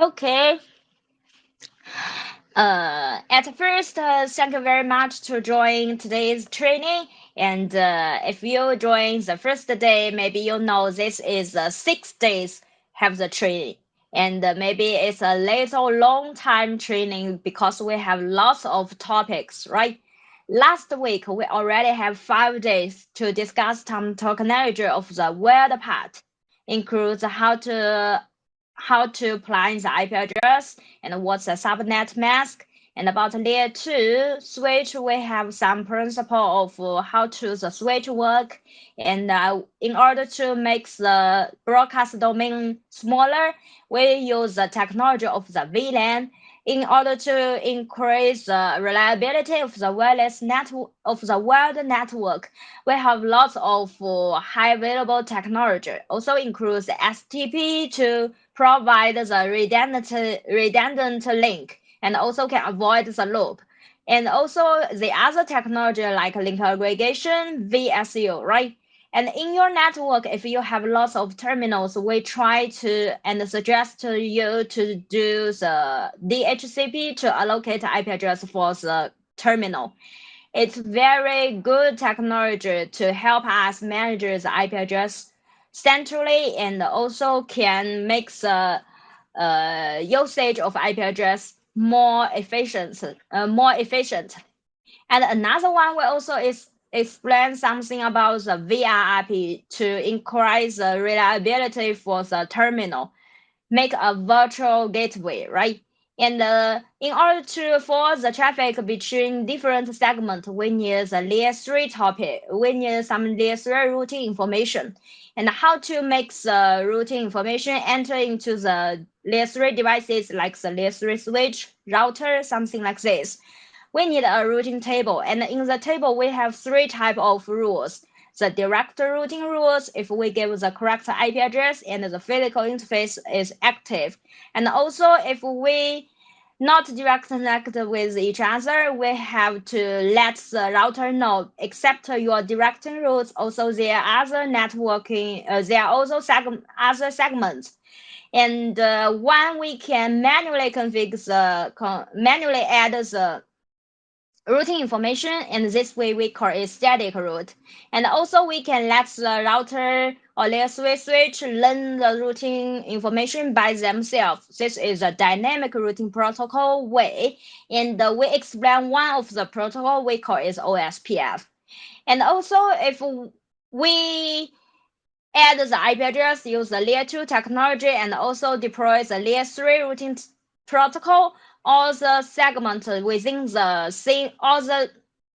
Okay. At first, thank you very much to join today's training. And if you join the first day, maybe you know this is 6 days have the training. And maybe it's a little long time training because we have lots of topics, right? Last week, we already have 5 days to discuss some technology of the word part, includes how to plan the IP address and what's a subnet mask. And about layer 2 switch, we have some principle of how to the switch work. And in order to make the broadcast domain smaller, we use the technology of the WLAN in order to increase the reliability of the wireless network of the world network. We have lots of high available technology. Also includes STP to provide the redundant link and also can avoid the loop. And also the other technology like link aggregation, VSU, right? And in your network, if you have lots of terminals, we try to and suggest to you to do the DHCP to allocate IP address for the terminal. It's very good technology to help us manage the IP address centrally and also can make the usage of IP address more efficient. And another one will also is explain something about the VRIP to increase the reliability for the terminal, make a virtual gateway, right? And in order to for the traffic between different segments, we need the layer 3 topic. We need some layer 3 routing information and how to make the routing information enter into the layer 3 devices like the layer 3 switch, router, something like this. We need a routing table, and in the table we have three type of rules. The direct routing rules, if we give the correct IP address and the physical interface is active. And also if we not direct connect with each other, we have to let the router know, except your directing rules, also there are other networking, there are also other segments. And when we can manually manually add the routing information, and this way we call it static route. And also we can let the router or layer 3 switch learn the routing information by themselves. This is a dynamic routing protocol way, and we explain one of the protocol we call is OSPF. And also if we add the IP address, use the layer 2 technology, and also deploy the layer 3 routing protocol, all the segment within the same, all the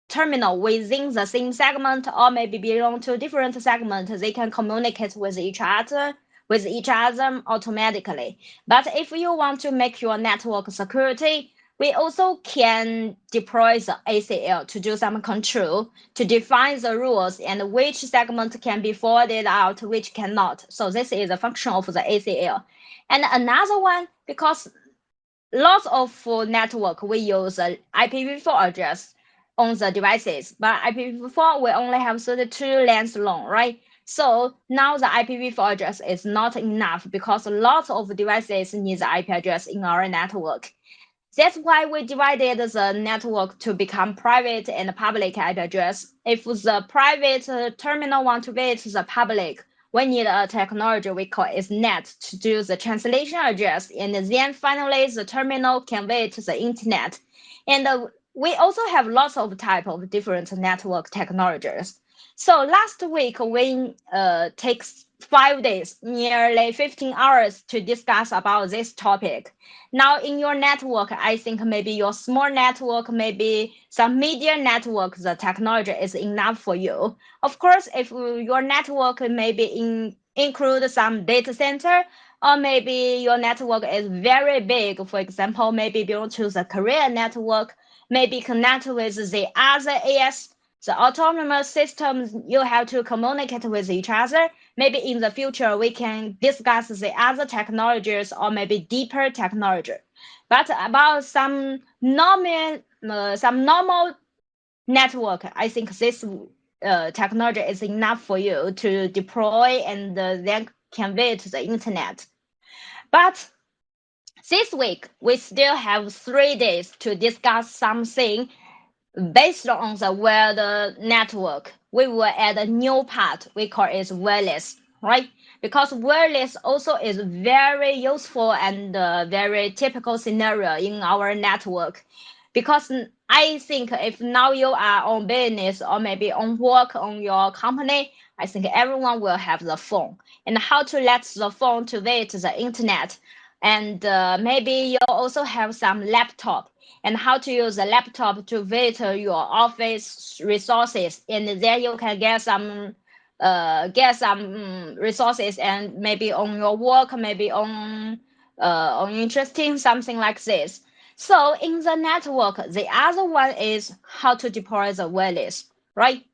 terminal within the same segment or maybe belong to different segments, they can communicate with each other automatically. But if you want to make your network security, we also can deploy the ACL to do some control to define the rules and which segment can be forwarded out, which cannot. So this is a function of the ACL. And another one, because lots of network we use IPv4 address on the devices, but IPv4 we only have 32 lanes long, right? So now the IPv4 address is not enough because lots of devices need the IP address in our network. That's why we divided the network to become private and public IP address. If the private terminal want to visit the public, we need a technology we call is net to do the translation address, and then finally the terminal can visit the internet. And we also have lots of type of different network technologies. So last week we takes 5 days, nearly 15 hours to discuss about this topic. Now in your network, I think maybe your small network, maybe some medium network, the technology is enough for you. Of course, if your network maybe include some data center, or maybe your network is very big, for example, maybe belong to the Korean network, maybe connect with the other AS, the autonomous systems, you have to communicate with each other. Maybe in the future, we can discuss the other technologies or maybe deeper technology. But about some normal network, I think this technology is enough for you to deploy and then can visit the internet. But This week, we still have 3 days to discuss something based on the wired network. We will add a new part. We call it wireless, right? Because wireless also is very useful and very typical scenario in our network. Because I think if now you are on business or maybe on work on your company, I think everyone will have the phone. And how to let the phone to visit the internet. And maybe you also have some laptop and how to use a laptop to visit your office resources, and then you can get some resources, and maybe on your work, maybe on interesting something like this. So in the network, the other one is how to deploy the wireless, right?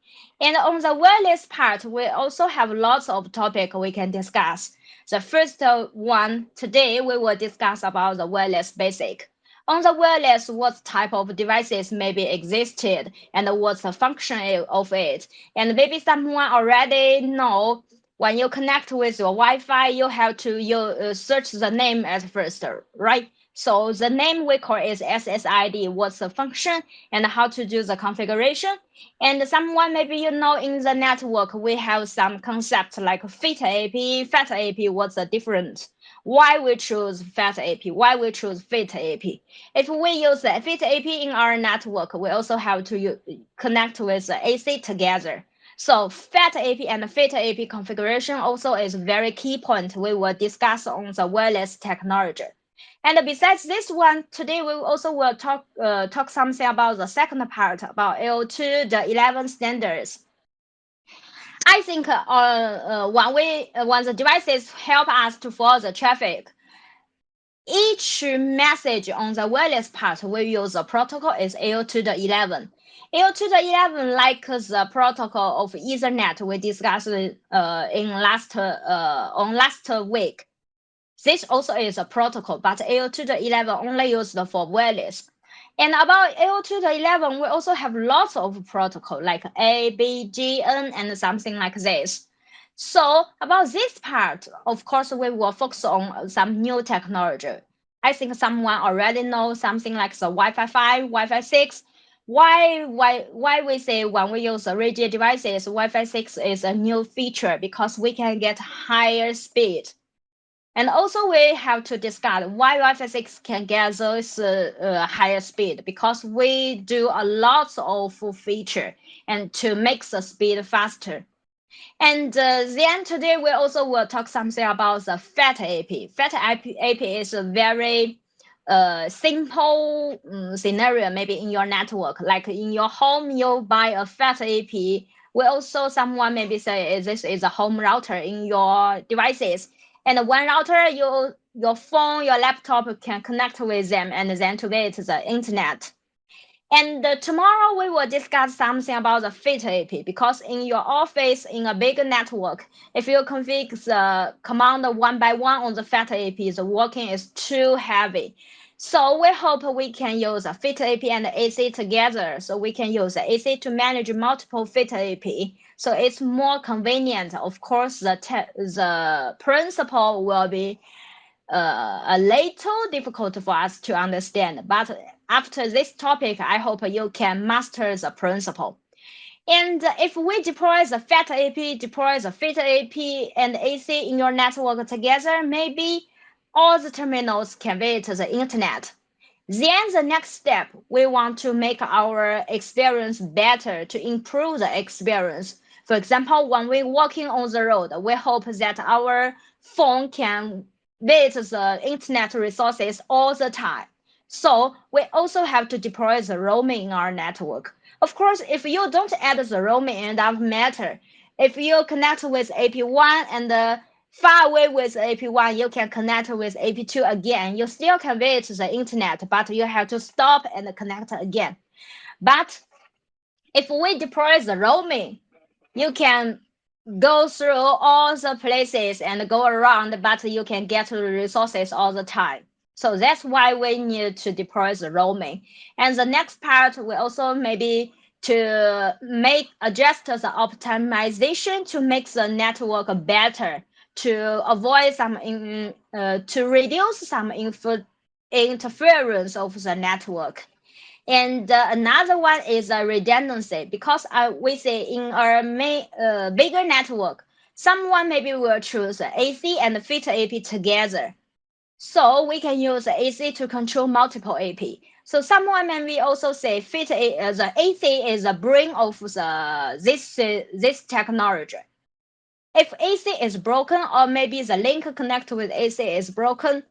And on the wireless part, we also have lots of topic we can discuss. The first one today we will discuss about the wireless basic. On the wireless, what type of devices maybe existed and what's the function of it. And maybe someone already know when you connect with your Wi-Fi, you have to search the name at first, right? So the name we call is SSID, what's the function and how to do the configuration. And someone maybe you know in the network, we have some concepts like FIT AP, FAT AP, what's the difference? Why we choose FAT AP? Why we choose FIT AP? If we use the FIT AP in our network, we also have to connect with the AC together. So FAT AP and FIT AP configuration also is a very key point we will discuss on the wireless technology. And besides this one, today we also will talk something about the second part about AO2, the 11 standards. I think when the devices help us to follow the traffic, each message on the wireless part we use the protocol is AO2 to the 11. AO2 to the 11 like the protocol of Ethernet we discussed on last week. This also is a protocol, but AO2 to 11 only used for wireless. And about AO2 to 11, we also have lots of protocol like A, B, G, N, and something like this. So about this part, of course, we will focus on some new technology. I think someone already knows something like the Wi-Fi 5, Wi-Fi 6. Why we say when we use Ruijie devices, Wi-Fi 6 is a new feature because we can get higher speed. And also we have to discuss why Wi-Fi 6 can get those higher speed because we do a lot of feature and to make the speed faster. And then today we also will talk something about the FAT AP. FAT AP is a very simple scenario maybe in your network. Like in your home, you buy a FAT AP. We also someone maybe say this is a home router in your devices. And one router, your phone, your laptop can connect with them and then to get the internet. And tomorrow we will discuss something about the FIT AP because in your office, in a big network, if you configure the command one by one on the FAT AP, the working is too heavy. So we hope we can use a FIT AP and AC together. So we can use the AC to manage multiple FIT AP. So it's more convenient. Of course, the principle will be a little difficult for us to understand. But after this topic, I hope you can master the principle. And if we deploy the FAT AP, deploy the FIT AP and AC in your network together, maybe all the terminals can visit the internet. Then the next step, we want to make our experience better to improve the experience. For example, when we're walking on the road, we hope that our phone can visit the internet resources all the time. So we also have to deploy the roaming in our network. Of course, if you don't add the roaming, it doesn't matter. If you connect with AP1 and far away with AP1, you can connect with AP2 again. You still can visit the internet, but you have to stop and connect again. But if we deploy the roaming, you can go through all the places and go around, but you can get the resources all the time. So that's why we need to deploy the roaming. And the next part, we also maybe to adjust the optimization to make the network better, to avoid to reduce some interference of the network. And another one is a redundancy because we say in our bigger network, someone maybe will choose AC and fit AP together. So we can use AC to control multiple AP. So someone maybe also say the AC is the brain of this technology. If AC is broken or maybe the link connected with AC is broken,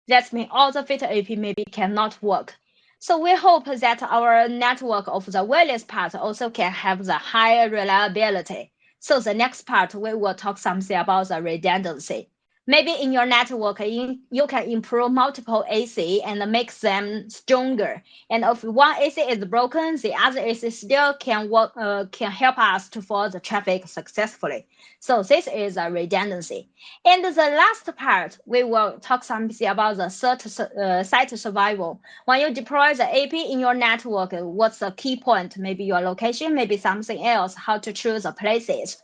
that means all the fit AP maybe cannot work. So we hope that our network of the wireless part also can have the higher reliability. So the next part, we will talk something about the redundancy. Maybe in your network, you can improve multiple AC and make them stronger. And if one AC is broken, the other AC still can work, can help us to follow the traffic successfully. So this is a redundancy. And the last part, we will talk something about the site survival. When you deploy the AP in your network, what's the key point? Maybe your location, maybe something else, how to choose the places.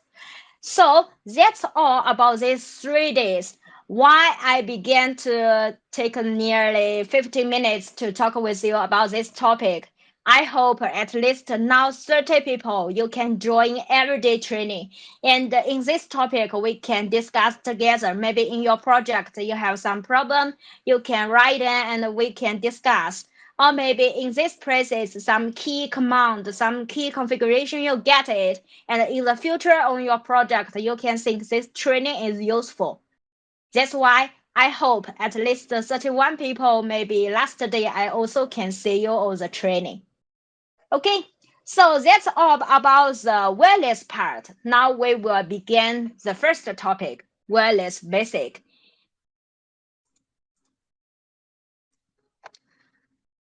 So that's all about these 3 days. Why I began to take nearly 15 minutes to talk with you about this topic. I hope at least now 30 people you can join everyday training. And in this topic, we can discuss together. Maybe in your project you have some problem, you can write in and we can discuss. Or maybe in this places, some key command, some key configuration, you get it. And in the future on your project, you can think this training is useful. That's why I hope at least 31 people, maybe last day, I also can see you on the training. Okay, so that's all about the wireless part. Now we will begin the first topic, wireless basic.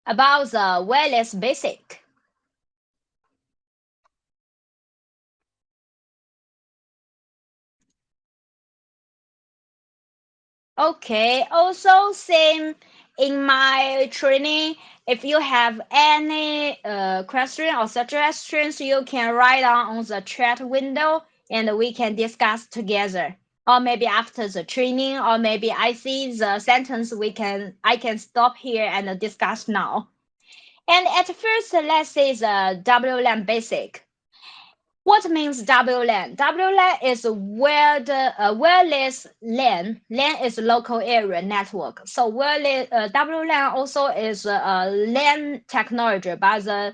About the wireless basic. Okay, also same in my training. If you have any question or suggestions, you can write down on the chat window and we can discuss together. Or maybe after the training, or maybe I see the sentence I can stop here and discuss now. And at first, let's say the WLAN basic. What means WLAN? WLAN is wireless LAN. LAN is local area network. So WLAN also is a LAN technology, but the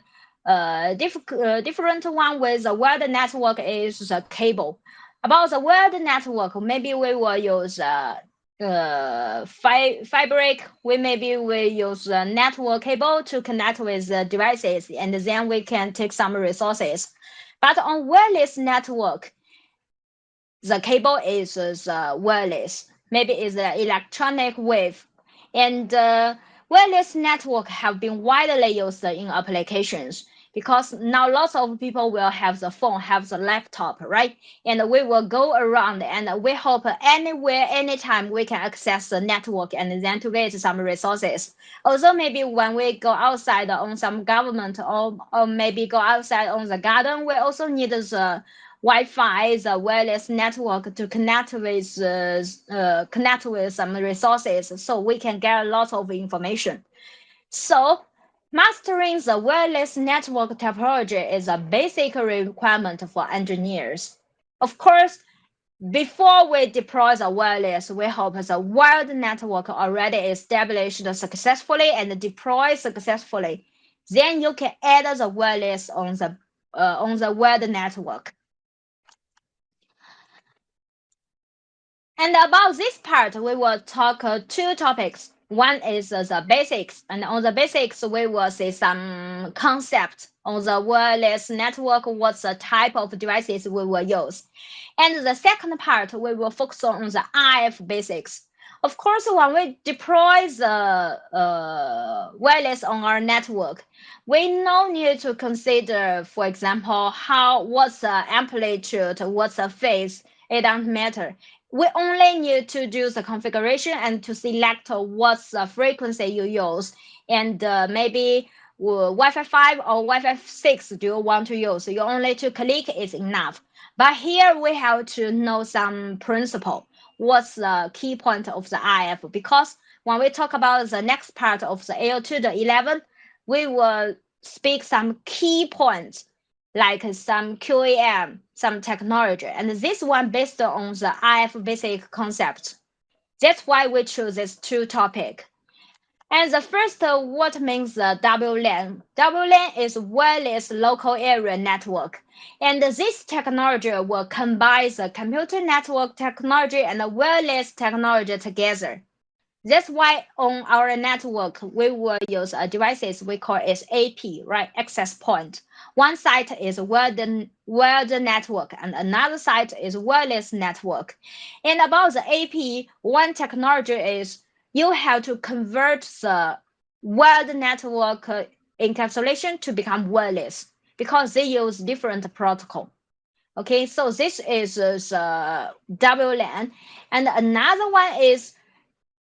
different one with the wired network is the cable. About the wired network, maybe we will use fabric. We use the network cable to connect with the devices, and then we can take some resources. But on wireless network, the cable is wireless. Maybe it's the electronic wave. And wireless network have been widely used in applications because now lots of people will have the phone, have the laptop, right? And we will go around and we hope anywhere, anytime we can access the network and then to get some resources. Also, maybe when we go outside on some government or maybe go outside on the garden, we also need the Wi-Fi is a wireless network to connect with some resources, so we can get a lot of information. So, mastering the wireless network topology is a basic requirement for engineers. Of course, before we deploy the wireless, we hope the wired network already established successfully and deployed successfully. Then you can add the wireless on the wired network. And about this part, we will talk two topics. One is the basics, and on the basics, we will see some concepts on the wireless network, what's the type of devices we will use. And the second part, we will focus on the RF basics. Of course, when we deploy the wireless on our network, we now need to consider, for example, what's the amplitude, what's the phase. It doesn't matter. We only need to do the configuration and to select what's the frequency you use, and maybe Wi-Fi 5 or Wi-Fi 6 do you want to use. You only to click is enough. But here we have to know some principle. What's the key point of the RF? Because when we talk about the next part of the AL2.11, we will speak some key points like some QAM, some technology, and this one based on the IF basic concept. That's why we choose these two topics. And the first, what means the WLAN? WLAN is wireless local area network. And this technology will combine the computer network technology and the wireless technology together. That's why on our network, we will use devices we call it AP, right? Access point. One side is wired network and another side is wireless network. And about the AP, one technology is you have to convert the wired network encapsulation to become wireless because they use different protocol. Okay, so this is the WLAN. And another one is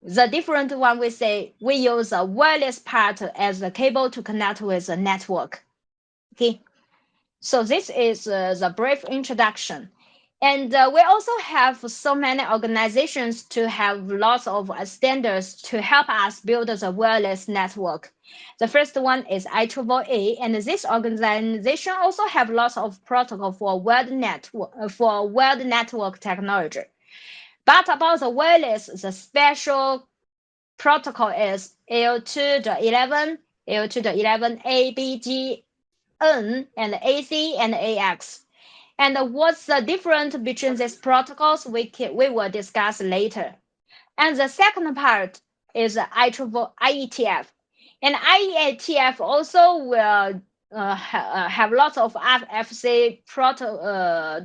the different one, we say we use a wireless part as a cable to connect with the network. Okay, so this is the brief introduction. And we also have so many organizations to have lots of standards to help us build the wireless network. The first one is IEEE, and this organization also have lots of protocol for wired network technology. But about the wireless, the special protocol is AL2.11, AL2.11 A, B, G, N, and AC and AX. And what's the difference between these protocols? We will discuss later. And the second part is IETF. And IETF also will have lots of FFC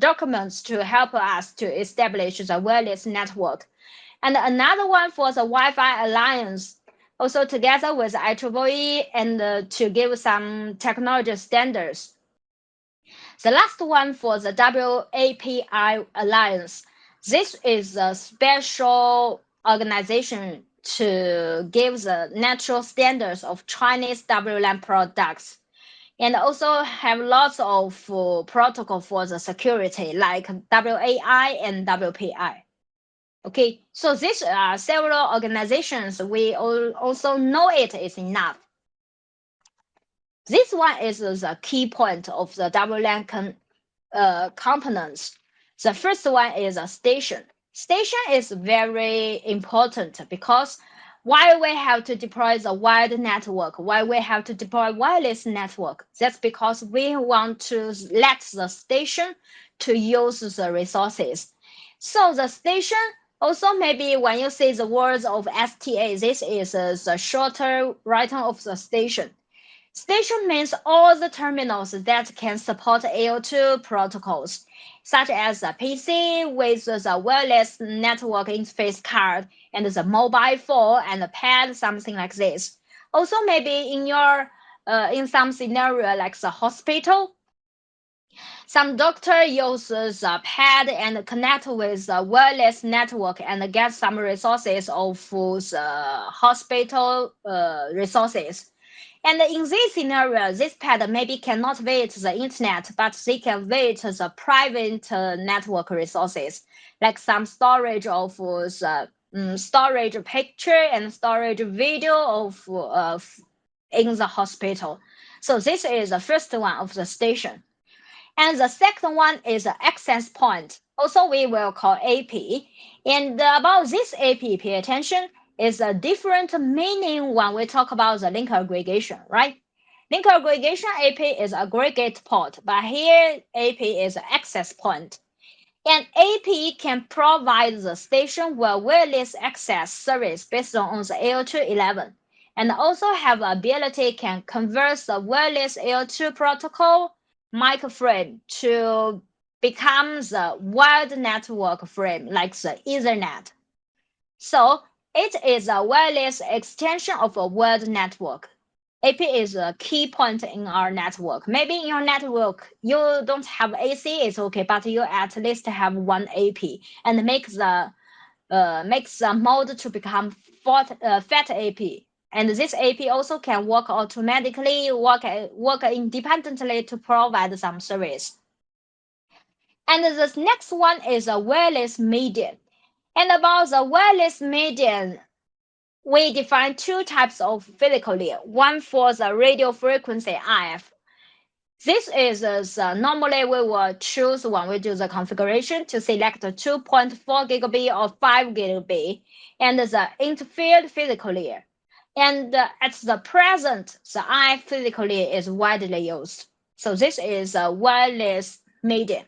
documents to help us to establish the wireless network. And another one for the Wi-Fi Alliance, also together with IEEE and to give some technology standards. The last one for the WAPI Alliance. This is a special organization to give the natural standards of Chinese WLAN products and also have lots of protocol for the security like WAI and WPI. Okay, so these are several organizations. We also know it is enough. This one is the key point of the WLAN components. The first one is a station. Station is very important because why we have to deploy the wired network, why we have to deploy wireless network, that's because we want to let the station to use the resources. So the station also maybe when you say the words of STA, this is the shorter writing of the station. Station means all the terminals that can support AL2 protocols, such as a PC with the wireless network interface card and the mobile phone and a pad, something like this. Also, maybe in some scenario like the hospital, some doctor uses a pad and connect with a wireless network and get some resources of the hospital resources. And in this scenario, this pad maybe cannot visit the internet, but they can visit the private network resources, like some storage of the storage picture and storage video of in the hospital. So this is the first one of the station. And the second one is access point. Also, we will call AP. And about this AP, pay attention, is a different meaning when we talk about the link aggregation, right? Link aggregation AP is aggregate port, but here AP is access point. And AP can provide the station with wireless access service based on the AL2.11, and also have ability can convert the wireless AL2 protocol mic frame to become the wired network frame like the Ethernet. So it is a wireless extension of a wired network. AP is a key point in our network. Maybe in your network you don't have AC, it's okay, but you at least have one AP and makes the mode to become fat AP. And this AP also can work automatically, work independently to provide some service. And the next one is a wireless median. And about the wireless median, we define two types of physical layer. One for the radio frequency RF. This is normally we will choose when we do the configuration to select 2.4 gigabit or 5 gigabit and the interfered physical layer. And at the present, the RF physical layer is widely used. So this is a wireless medium.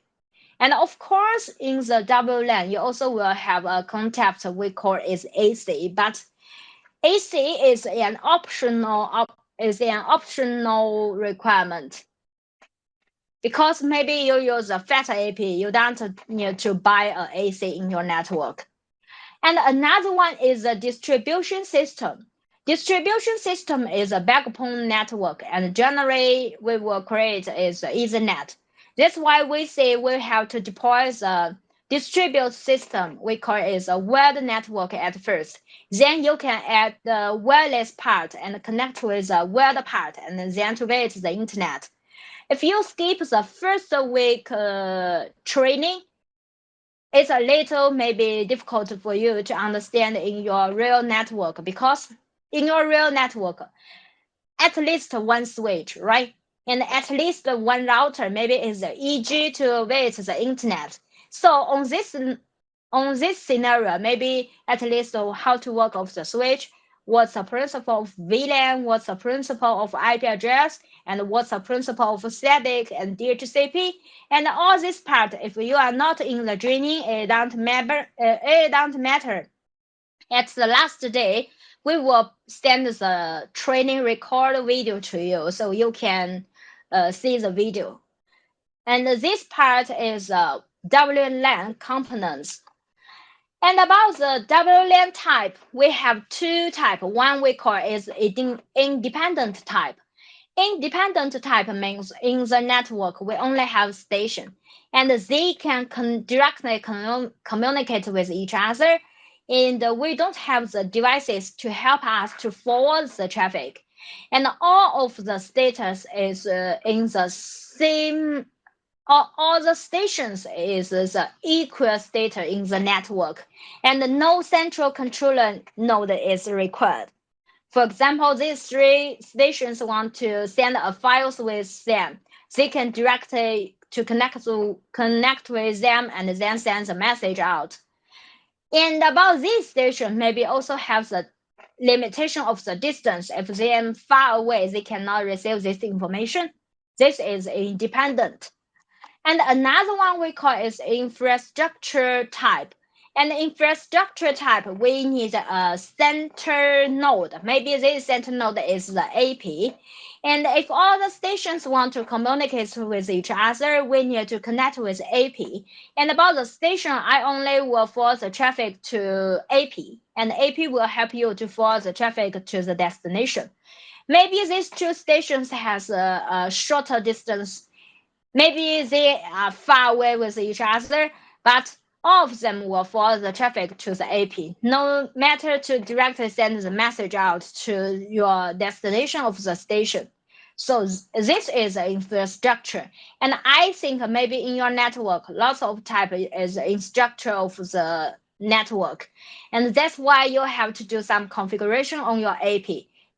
And of course, in the WLAN, you also will have a concept we call is AC, but AC is an optional requirement because maybe you use a fat AP, you don't need to buy a AC in your network. And another one is a distribution system. Distribution system is a backbone network, and generally we will create is Ethernet. That's why we say we have to deploy the distribute system. We call it a wired network at first. Then you can add the wireless part and connect with the wired part, and then to it the internet. If you skip the first week training, it's a little maybe difficult for you to understand in your real network because in your real network, at least one switch, right? And at least one router, maybe is the EG to wait the internet. So on this scenario, maybe at least how to work of the switch, what's the principle of VLAN, what's the principle of IP address, and what's the principle of static and DHCP, and all this part. If you are not in the training, it don't matter. At the last day, we will send the training record video to you so you can see the video. And this part is WLAN components. And about the WLAN type, we have two types. One we call is independent type. Independent type means in the network we only have station, and they can directly communicate with each other, and we don't have the devices to help us to forward the traffic. And all of the status is in the same all the stations is the equal data in the network, and no central controller node is required. For example, these three stations want to send a files with them. They can directly to connect with them and then send the message out. And about this station, maybe also have the limitation of the distance. If they are far away, they cannot receive this information. This is independent. And another one we call is infrastructure type. And infrastructure type, we need a center node. Maybe this center node is the AP. And if all the stations want to communicate with each other, we need to connect with AP. And about the station, I only will forward the traffic to AP. And AP will help you to forward the traffic to the destination. Maybe these two stations has a shorter distance. Maybe they are far away with each other, but all of them will forward the traffic to the AP, no matter to directly send the message out to your destination of the station. So this is the infrastructure. And I think maybe in your network, lots of type is the infrastructure of the network. And that's why you have to do some configuration on your AP.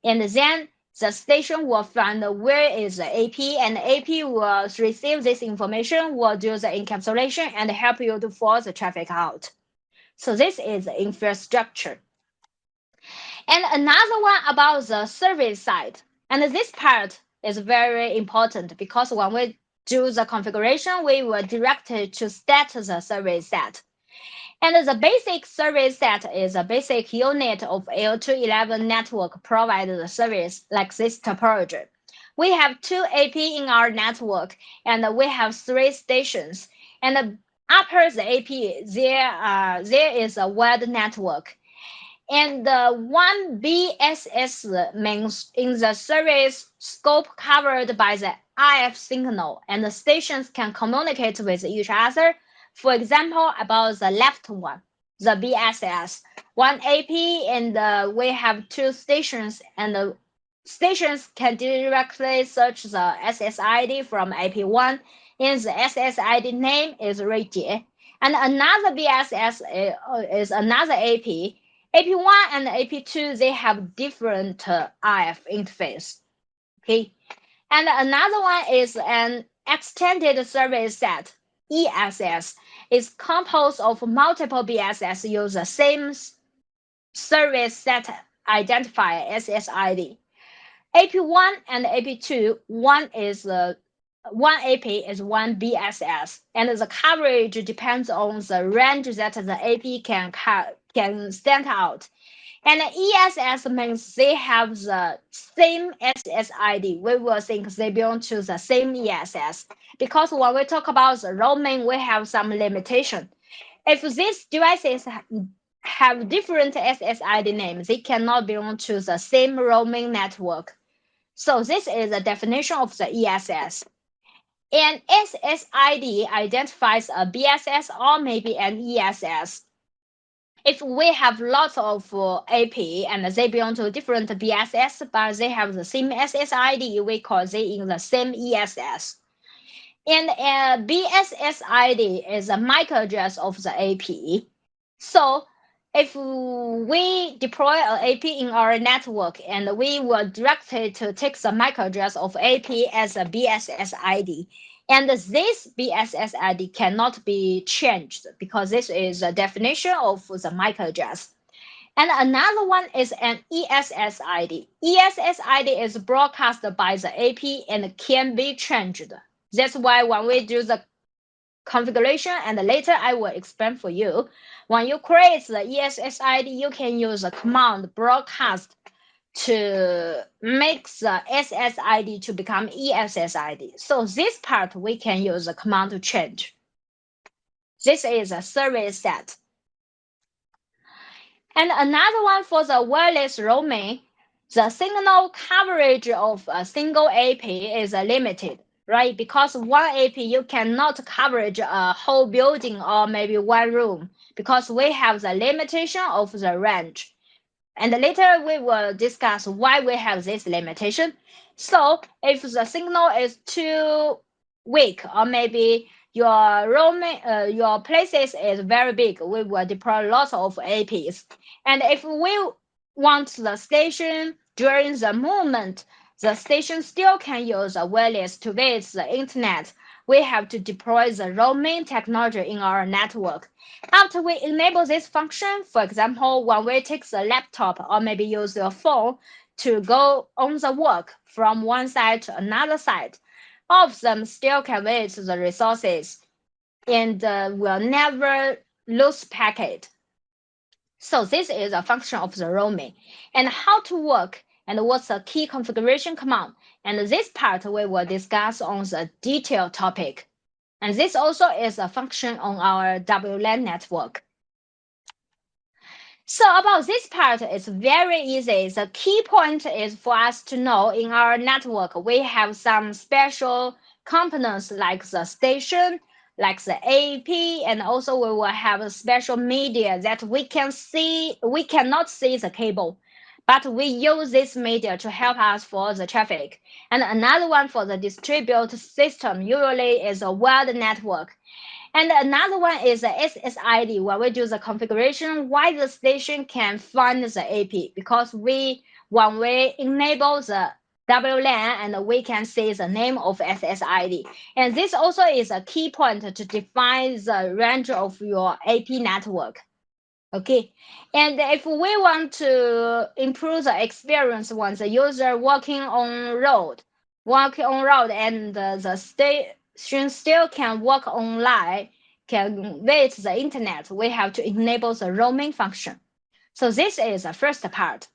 And then the station will find where is the AP, and AP will receive this information, will do the encapsulation, and help you to forward the traffic out. So this is the infrastructure. And another one about the service side. And this part is very important because when we do the configuration, we will direct it to state the service set. And the basic service set is a basic unit of L211 network provided service like this topology. We have two AP in our network, and we have three stations. And upper the AP, there is a wide network. And one BSS means in the service scope covered by the RF signal, and the stations can communicate with each other. For example, about the left one, the BSS, one AP, and we have two stations, and the stations can directly search the SSID from AP1, and the SSID name is Ruijie. And another BSS is another AP, AP1 and AP2, they have different RF interface. Okay. And another one is an extended service set, ESS. It's composed of multiple BSS use the same service set identifier SSID. AP1 and AP2, one AP is one BSS, and the coverage depends on the range that the AP can stand out. And ESS means they have the same SSID. We will think they belong to the same ESS because when we talk about the roaming, we have some limitation. If these devices have different SSID names, they cannot belong to the same roaming network. So this is the definition of the ESS. And SSID identifies a BSS or maybe an ESS. If we have lots of AP and they belong to different BSS, but they have the same SSID, we call they in the same ESS. And BSSID is a MAC address of the AP. So if we deploy an AP in our network and we will direct it to take the MAC address of AP as a BSSID, and this BSSID cannot be changed because this is a definition of the MAC address. And another one is an ESSID. ESSID is broadcast by the AP and can be changed. That's why when we do the configuration, and later I will explain for you, when you create the ESSID, you can use the command broadcast to make the SSID to become ESSID. So this part we can use the command to change. This is a service set. And another one for the wireless roaming, the signal coverage of a single AP is limited, right? Because one AP you cannot coverage a whole building or maybe one room because we have the limitation of the range. And later we will discuss why we have this limitation. So if the signal is too weak or maybe your places is very big, we will deploy lots of APs. And if we want the station during the movement, the station still can use a wireless to reach the internet. We have to deploy the roaming technology in our network. After we enable this function, for example, when we take the laptop or maybe use your phone to go on the work from one side to another side, all of them still can reach the resources and will never lose packet. So this is a function of the roaming and how to work and what's the key configuration command. And this part we will discuss on the detailed topic. And this also is a function on our WLAN network. So about this part, it's very easy. The key point is for us to know in our network, we have some special components like the station, like the AP, and also we will have a special media that we cannot see the cable, but we use this media to help us for the traffic. And another one for the distributed system usually is a wired network. And another one is the SSID, where we do the configuration why the station can find the AP, because when we enable the WLAN and we can see the name of SSID. And this also is a key point to define the range of your AP network. Okay, and if we want to improve the experience when the user walking on road and the station still can work online, can reach the internet, we have to enable the roaming function. So this is the first part.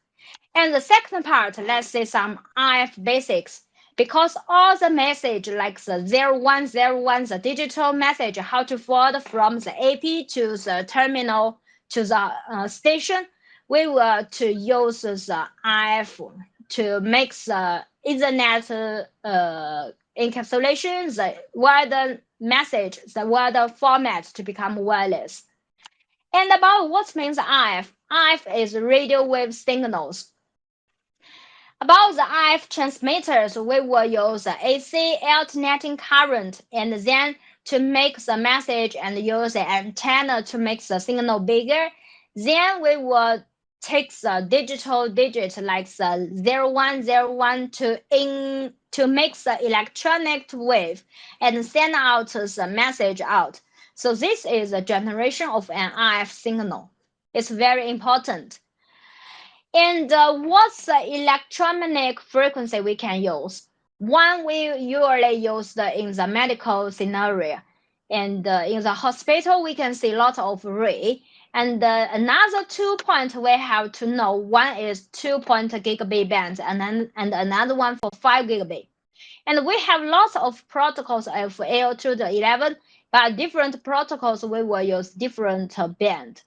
And the second part, let's say some RF basics. Because all the message like the 0101, the digital message, how to forward from the AP to the terminal to the station, we will to use the RF to make the Ethernet encapsulation, the word message, the word format to become wireless. And about what means RF? RF is radio wave signals. About the RF transmitters, we will use the AC alternating current and then to make the message and use the antenna to make the signal bigger. Then we will takes a digital digit like the 0101 to make the electronic wave and send out the message out. So this is a generation of an RF signal. It's very important. And what's the electromagnetic frequency we can use? One we usually use in the medical scenario. And in the hospital, we can see lots of ray. And another 2 point we have to know, one is 2 gigabit band and another one for 5 gigabit. And we have lots of protocols of L2 to 11, but different protocols we will use different band.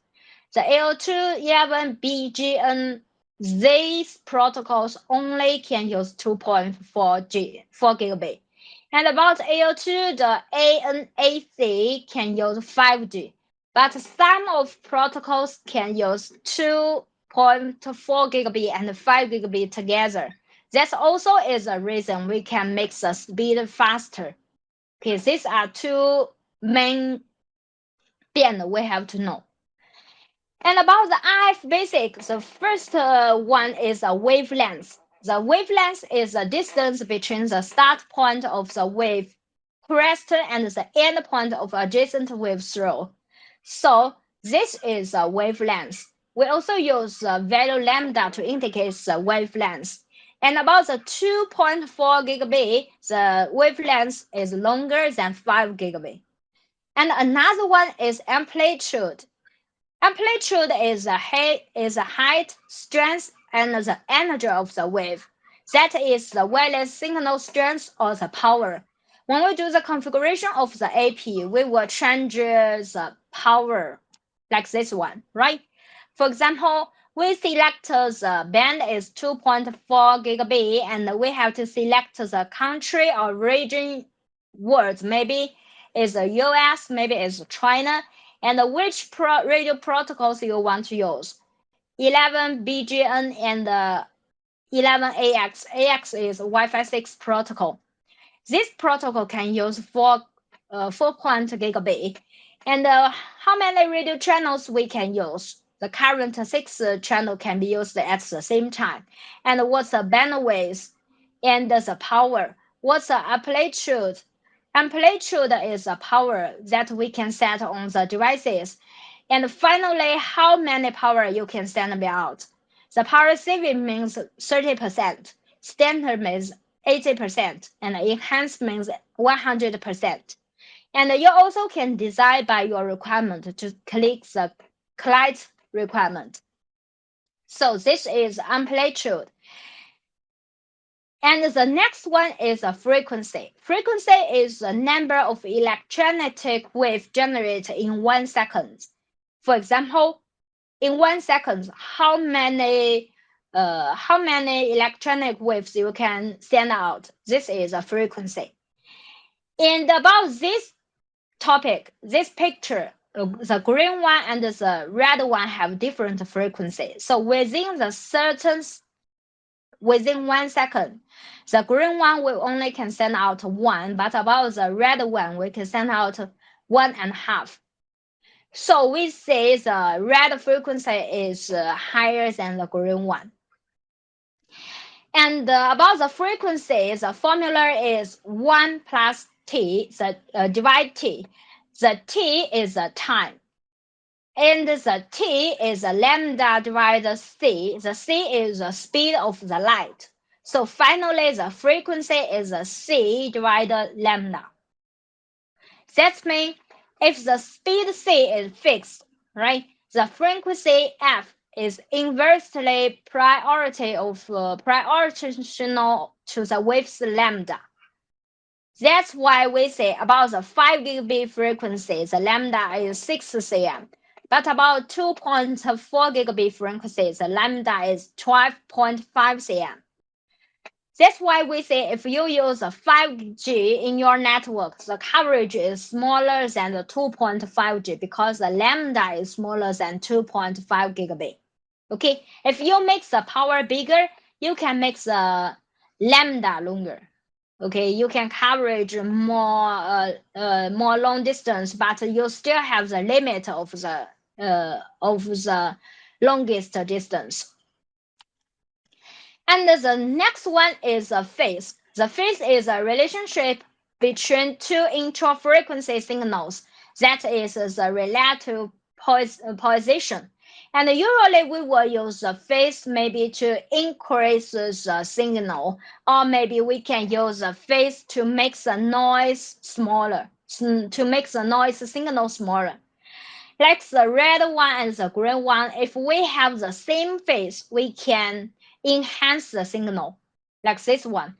The L211BGN, these protocols only can use 4 gigabit. And about L2, the ANAC can use 5G. But some of protocols can use 2.4 gigabit and 5 gigabit together. That also is a reason we can make the speed faster. Okay, these are two main things we have to know. And about the RF basic, the first one is a wavelength. The wavelength is the distance between the start point of the wave crest and the end point of adjacent wave throw. So this is a wavelength. We also use the value lambda to indicate the wavelength. And about the 2.4 gigabit, the wavelength is longer than 5 gigabit. And another one is amplitude. Amplitude is the height, strength, and the energy of the wave. That is the wireless signal strength or the power. When we do the configuration of the AP, we will change the power like this one, right? For example, we select the band is 2.4 gigabit and we have to select the country or region words. Maybe it's the US, maybe it's China, and which radio protocols you want to use. 11BGN and 11AX. AX is Wi-Fi 6 protocol. This protocol can use 4 gigabit. And how many radio channels we can use? The current 6 channel can be used at the same time. And what's the bandwidth? And the power? What's the amplitude? Amplitude is a power that we can set on the devices. And finally, how many power you can send out. The power saving means 30%, standard means 80%, and enhanced means 100%. And you also can design by your requirement to click the client requirement. So this is amplitude. And the next one is a frequency. Frequency is the number of electromagnetic waves generated in 1 second. For example, in 1 second, how many electronic waves you can send out? This is a frequency. And about this topic, this picture, the green one and the red one have different frequencies. So within 1 second, the green one we only can send out 1, but about the red one, we can send out 1.5. So we say the red frequency is higher than the green one. And about the frequency, the formula is 1 plus t, divide t. The t is the time. And the t is lambda divided c. The c is the speed of the light. So finally, the frequency is c divided lambda. That means if the speed c is fixed, right, the frequency f is inversely proportional to the wave's lambda. That's why we say about the 5 gigabit frequency, the lambda is 6 cm. But about 2.4 gigabit frequency, the lambda is 12.5 cm. That's why we say if you use a 5G in your network, the coverage is smaller than the 2.5G because the lambda is smaller than 2.5 gigabit. Okay, if you make the power bigger, you can make the lambda longer. Okay, you can coverage more long distance, but you still have the limit of the longest distance. And the next one is a phase. The phase is a relationship between two intra-frequency signals. That is the relative position. And usually we will use the phase maybe to increase the signal, or maybe we can use the phase to make the noise smaller, to make the noise signal smaller. Like the red one and the green one, if we have the same phase, we can enhance the signal. Like this one.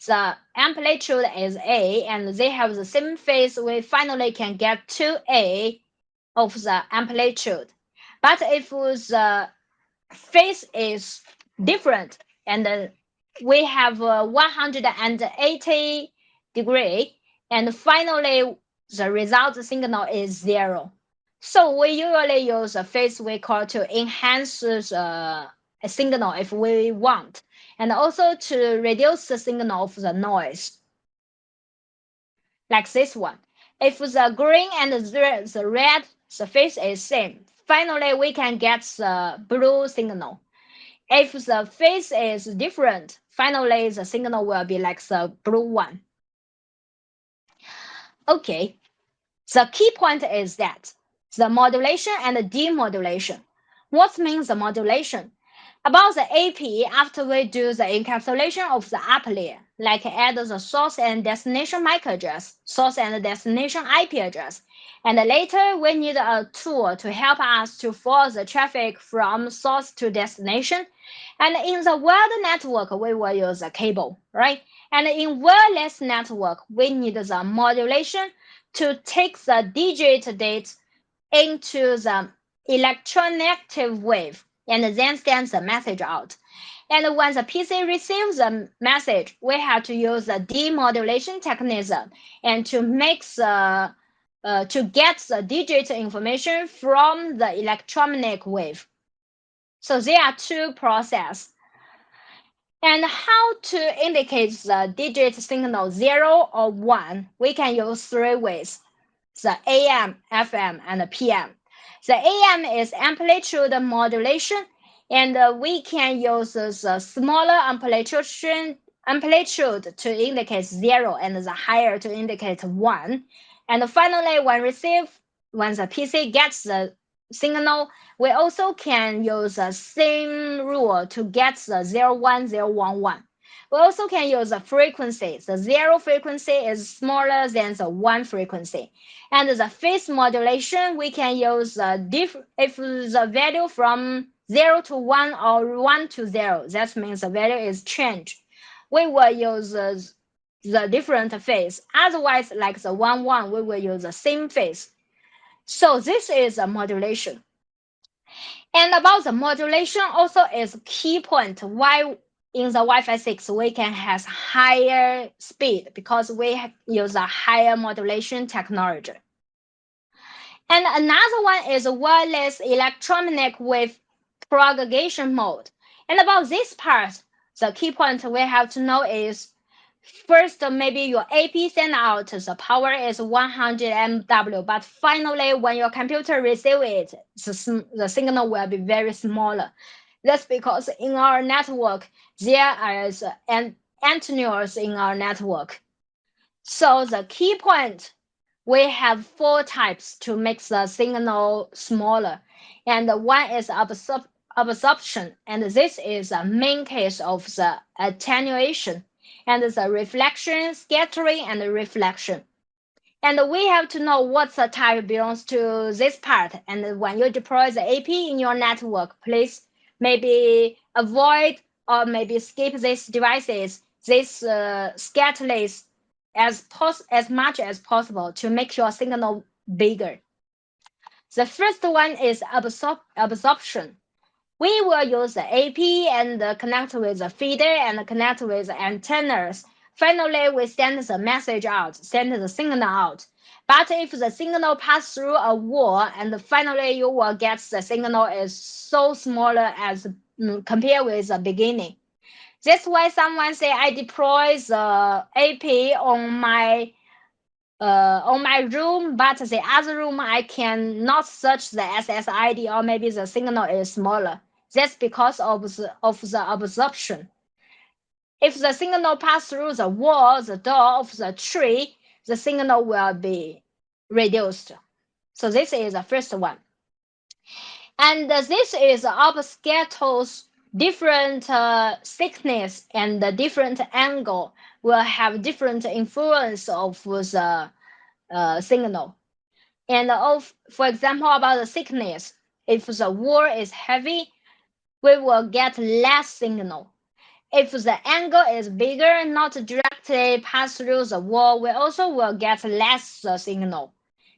The amplitude is A and they have the same phase, we finally can get 2A of the amplitude. But if the phase is different and we have 180 degree and finally the result signal is 0. So we usually use a phase we call to enhance a signal if we want, and also to reduce the signal of the noise. Like this one. If the green and the red, the phase is same. Finally, we can get the blue signal. If the phase is different, finally the signal will be like the blue one. Okay, the key point is that the modulation and the demodulation. What means the modulation? About the AP, after we do the encapsulation of the upper layer, like add the source and destination MAC address, source and destination IP address, and later we need a tool to help us to forward the traffic from source to destination. And in the wired network, we will use a cable, right? And in wireless network, we need the modulation to take the digit data into the electronegative wave and then send the message out. And when the PC receives the message, we have to use the demodulation mechanism and to make the to get the digit information from the electromagnetic wave. So there are two processes. And how to indicate the digit signal 0 or 1, we can use three ways: the AM, FM, and the PM. The AM is amplitude modulation, and we can use the smaller amplitude to indicate 0 and the higher to indicate 1. And finally, when the PC gets the signal, we also can use the same rule to get the 01011. We also can use the frequency. The 0 frequency is smaller than the 1 frequency. And the phase modulation, we can use if the value from 0 to 1 or 1 to 0, that means the value is changed. We will use the different phase. Otherwise, like the 1, 1, we will use the same phase. So this is a modulation. And about the modulation also is a key point why in the Wi-Fi 6 we can have higher speed, because we use a higher modulation technology. And another one is wireless electromagnetic wave propagation mode. And about this part, the key point we have to know is, first, maybe your AP send out the power is 100 MW, but finally when your computer receive it, the signal will be very smaller. That's because in our network, there is antennas in our network. So the key point, we have four types to make the signal smaller. And one is absorption, and this is a main case of the attenuation, and the reflection, scattering, and reflection. And we have to know what the type belongs to this part. And when you deploy the AP in your network, please maybe avoid or maybe skip these devices, these scatterers as much as possible to make your signal bigger. The first one is absorption. We will use the AP and connect with the feeder and connect with the antennas. Finally, we send the message out, send the signal out. But if the signal pass through a wall, and finally you will get the signal is so smaller as compared with the beginning. That's why someone say I deploy the AP on my on my room, but the other room I cannot search the SSID, or maybe the signal is smaller. That's because of the absorption. If the signal pass through the wall, the door of the tree, the signal will be reduced. So this is the first one. And this is obstacles, different thickness and the different angle will have different influence of the signal. And for example, about the thickness, if the wall is heavy, we will get less signal. If the angle is bigger, not directly pass through the wall, we also will get less signal.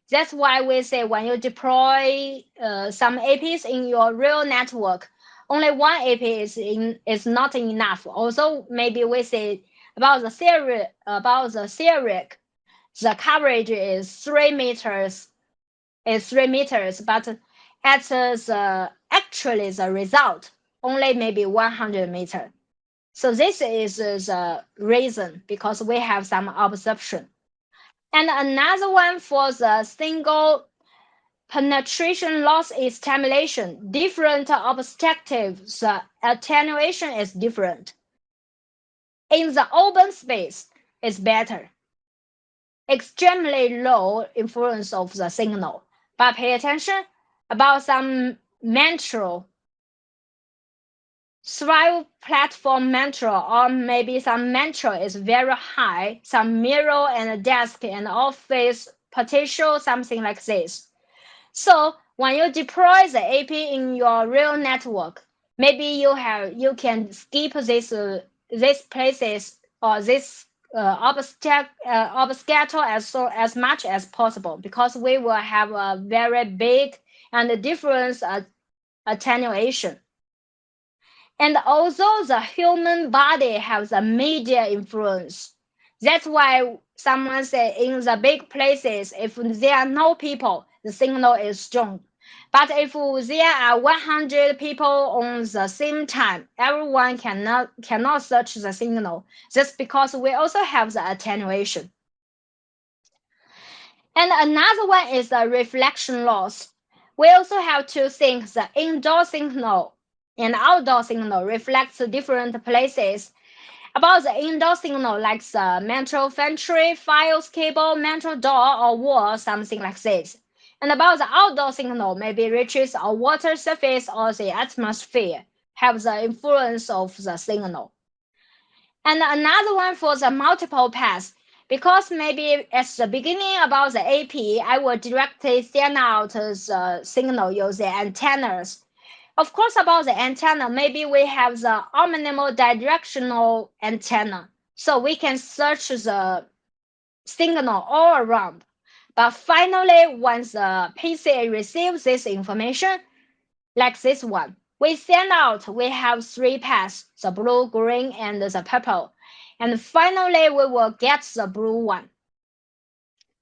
That's why we say when you deploy some APs in your real network, only one AP is not enough. Also, maybe we say about the theory, the coverage is 3 meters, but at the actually the result only maybe 100 meters. So this is the reason because we have some absorption. And another one for the single penetration loss estimation, different objectives, the attenuation is different. In the open space, it's better. Extremely low influence of the signal. But pay attention about some metro, Thrive platform metro, or maybe some metro is very high, some mirror and desk and office potential, something like this. So when you deploy the AP in your real network, maybe you can skip these places or this obstacle as much as possible because we will have a very big and different attenuation. And although the human body has a major influence, that's why someone say in the big places, if there are no people, the signal is strong. But if there are 100 people on the same time, everyone cannot search the signal. That's because we also have the attenuation. And another one is the reflection loss. We also have to think the indoor signal and outdoor signal reflects different places. About the indoor signal, like the metro factory, files cable, metro door or wall, something like this. And about the outdoor signal, maybe reaches a water surface or the atmosphere, have the influence of the signal. And another one for the multiple paths, because maybe at the beginning about the AP, I will directly send out the signal using antennas. Of course, about the antenna, maybe we have the omnidirectional antenna, so we can search the signal all around. But finally, once the PC receives this information, like this one, we send out, we have 3 paths, the blue, green, and the purple. And finally, we will get the blue one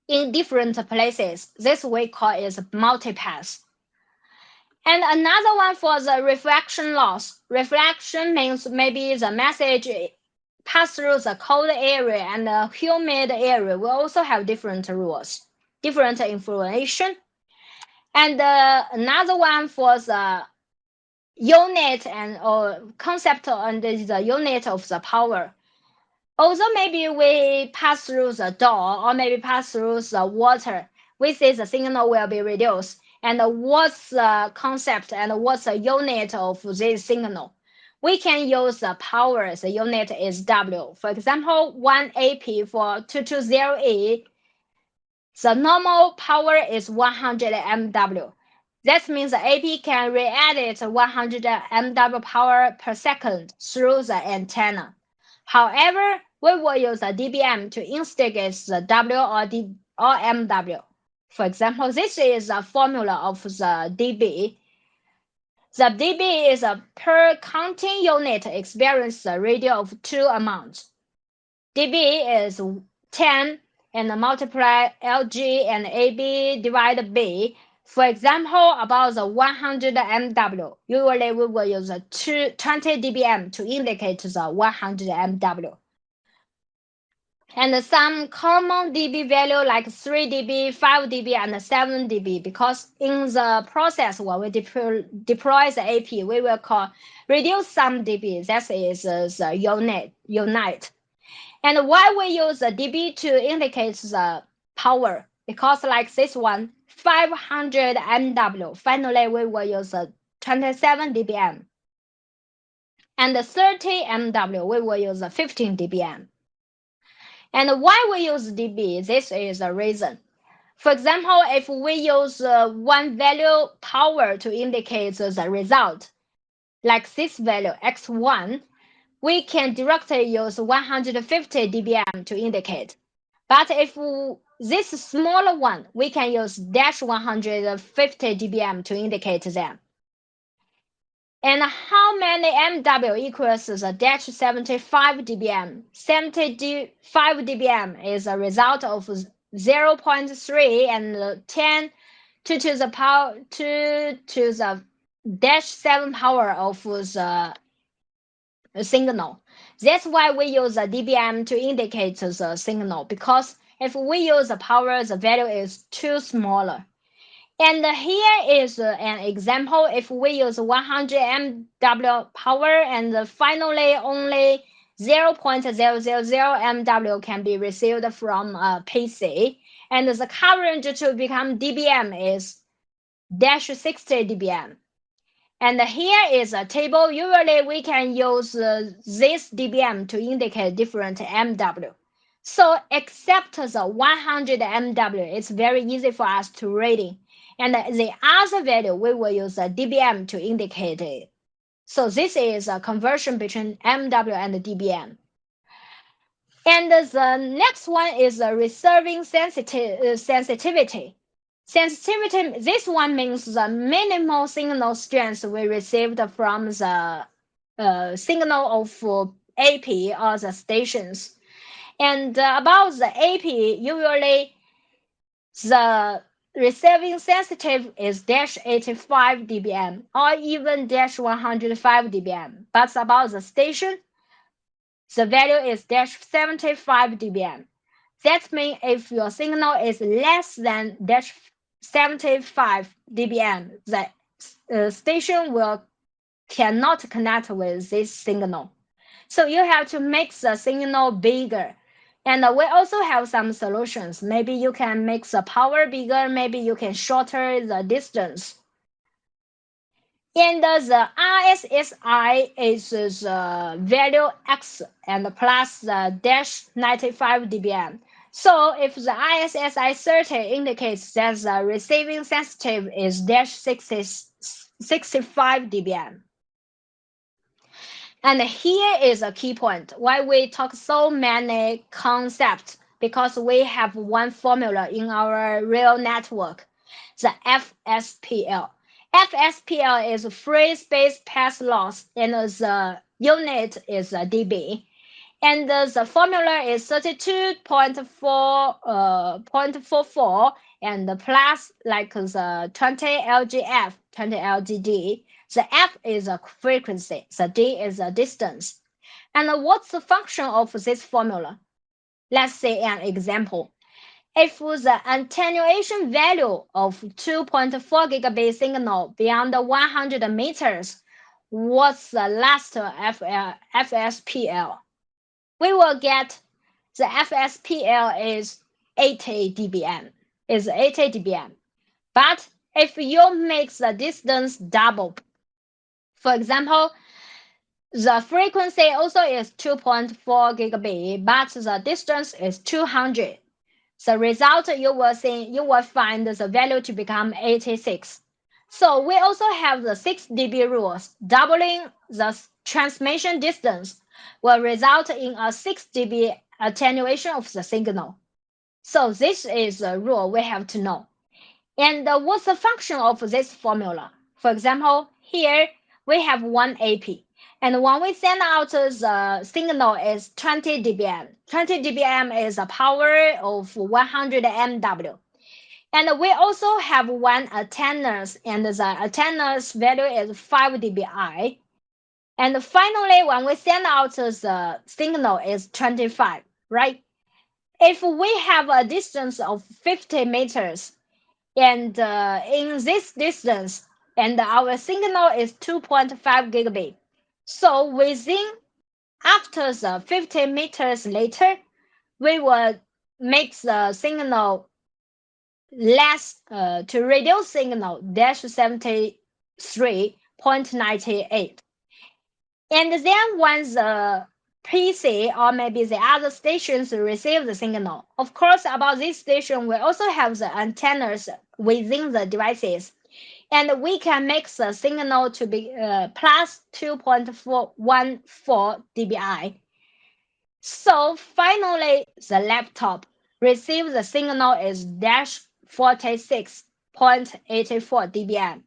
in different places. This we call is multipath. And another one for the reflection loss. Reflection means maybe the message pass through the cold area and the humid area. We also have different rules, different information. And another one for the unit and or concept and the unit of the power. Also, maybe we pass through the door or maybe pass through the water, we see the signal will be reduced. And what's the concept and what's the unit of this signal? We can use the power, the unit is W. For example, 1 AP for 220E, the normal power is 100 MW. That means the AP can radiate 100 MW power per second through the antenna. However, we will use a dBm to instigate the W or MW. For example, this is the formula of the dB. The dB is a per counting unit experience the radio of 2 amounts. dB is 10 and multiply LG and AB divided B. For example, about the 100 MW, usually we will use 20 dBm to indicate the 100 MW. and some common dB value like 3 dB, 5 dB, and 7 dB, because in the process when we deploy the AP, we will call reduce some dB, that is the unit. And why we use the dB to indicate the power? Because like this one, 500 MW, finally we will use 27 dBm. And 30 MW, we will use 15 dBm. And why we use dB? This is the reason. For example, if we use one value power to indicate the result, like this value x1, we can directly use 150 dBm to indicate. But if this smaller one, we can use dash 150 dBm to indicate them. And how many MW equals the dash 75 dBm? 75 dBm is a result of 0.3 and 10 to the power to the dash 7 power of the signal. That's why we use a dBm to indicate the signal, because if we use the power, the value is too smaller. And here is an example. If we use 100 MW power and finally only 0.000 MW can be received from a PC, and the current to become dBm is dash 60 dBm. And here is a table. Usually we can use this dBm to indicate different MW. So except the 100 MW, it's very easy for us to reading. And the other value, we will use a dBm to indicate it. So this is a conversion between MW and dBm. And the next one is the receiving sensitivity. Sensitivity, this one means the minimal signal strength we received from the signal of AP or the stations. And about the AP, usually the receiving sensitive is dash 85 dBm or even dash 105 dBm. But about the station, the value is dash 75 dBm. That means if your signal is less than dash 75 dBm, the station will cannot connect with this signal. So you have to make the signal bigger. And we also have some solutions. Maybe you can make the power bigger, maybe you can shorter the distance. And the RSSI is the value X and plus the dash 95 dBm. So if the ISSI 30 indicates that the receiving sensitive is dash 65 dBm. And here is a key point why we talk so many concepts, because we have one formula in our real network, the FSPL. FSPL is free space path loss, and the unit is a dB. And the formula is 32.44 and plus like the 20 LGF, 20 LGD. The F is a frequency, the D is a distance. And what's the function of this formula? Let's see an example. If the attenuation value of 2.4 gigabit signal beyond 100 meters, what's the last FSPL? We will get the FSPL is 80 dBm. But if you make the distance double, for example, the frequency also is 2.4 gigabit, but the distance is 200. The result you will find the value to become 86. So we also have the 6 dB rules. Doubling the transmission distance will result in a 6 dB attenuation of the signal. So this is a rule we have to know. And what's the function of this formula? For example, here we have one AP. And when we send out the signal is 20 dBm. 20 dBm is a power of 100 MW. And we also have one attenuous, and the attenuous value is 5 dBi. And finally, when we send out the signal is 25, right? If we have a distance of 50 meters, and in this distance, and our signal is 2.5 gigabit, so within after the 50 meters later, we will make the signal less to radio signal dash 73.98. And then when the PC or maybe the other stations receive the signal, of course, about this station, we also have the antennas within the devices. And we can make the signal to be plus 2.414 dBi. So finally, the laptop receives the signal is dash 46.84 dBm.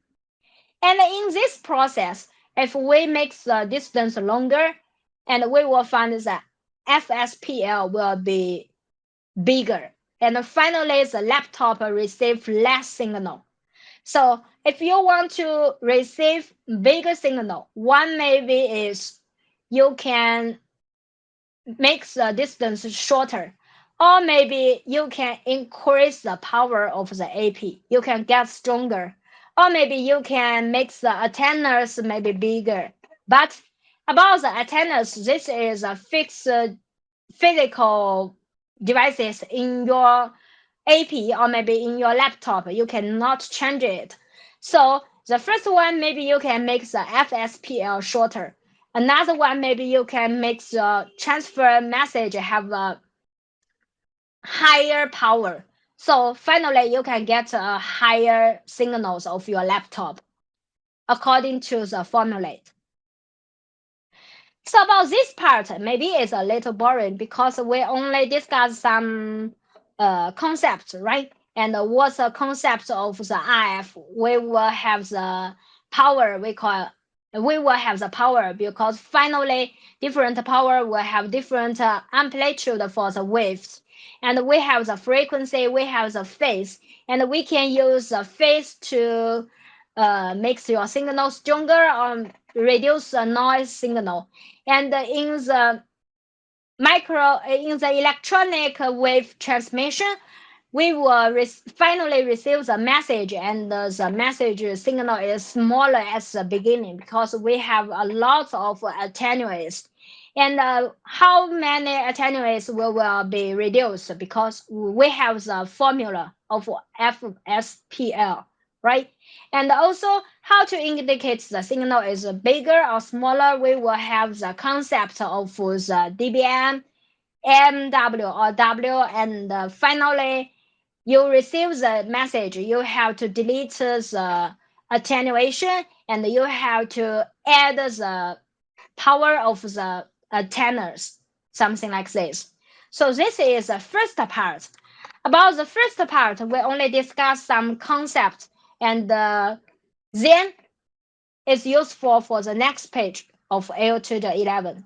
And in this process, if we make the distance longer, and we will find that FSPL will be bigger. And finally, the laptop receives less signal. So if you want to receive bigger signal, one maybe is you can makes the distance shorter. Or maybe you can increase the power of the AP. You can get stronger. Or maybe you can make the antennas maybe bigger. But about the antennas, this is a fixed physical devices in your AP or maybe in your laptop. You cannot change it. So the first one, maybe you can make the FSPL shorter. Another one, maybe you can make the transfer message have a higher power. So finally, you can get a higher signals of your laptop according to the formula. So about this part, maybe it's a little boring because we only discuss some concepts, right? And what's the concept of the RF? We will have the power. We will have the power because finally different power will have different amplitude for the waves. And we have the frequency, we have the phase, and we can use the phase to make your signal stronger or reduce the noise signal. And in the electronic wave transmission, we will finally receive the message, and the message signal is smaller at the beginning because we have a lot of attenuates. And how many attenuates will be reduced because we have the formula of FSPL, right? And also how to indicate the signal is bigger or smaller, we will have the concept of the dBm, MW or W, and finally you receive the message, you have to delete the attenuation and you have to add the power of the antennas, something like this. So this is the first part. About the first part, we only discuss some concepts, and then it's useful for the next page of L to the 11.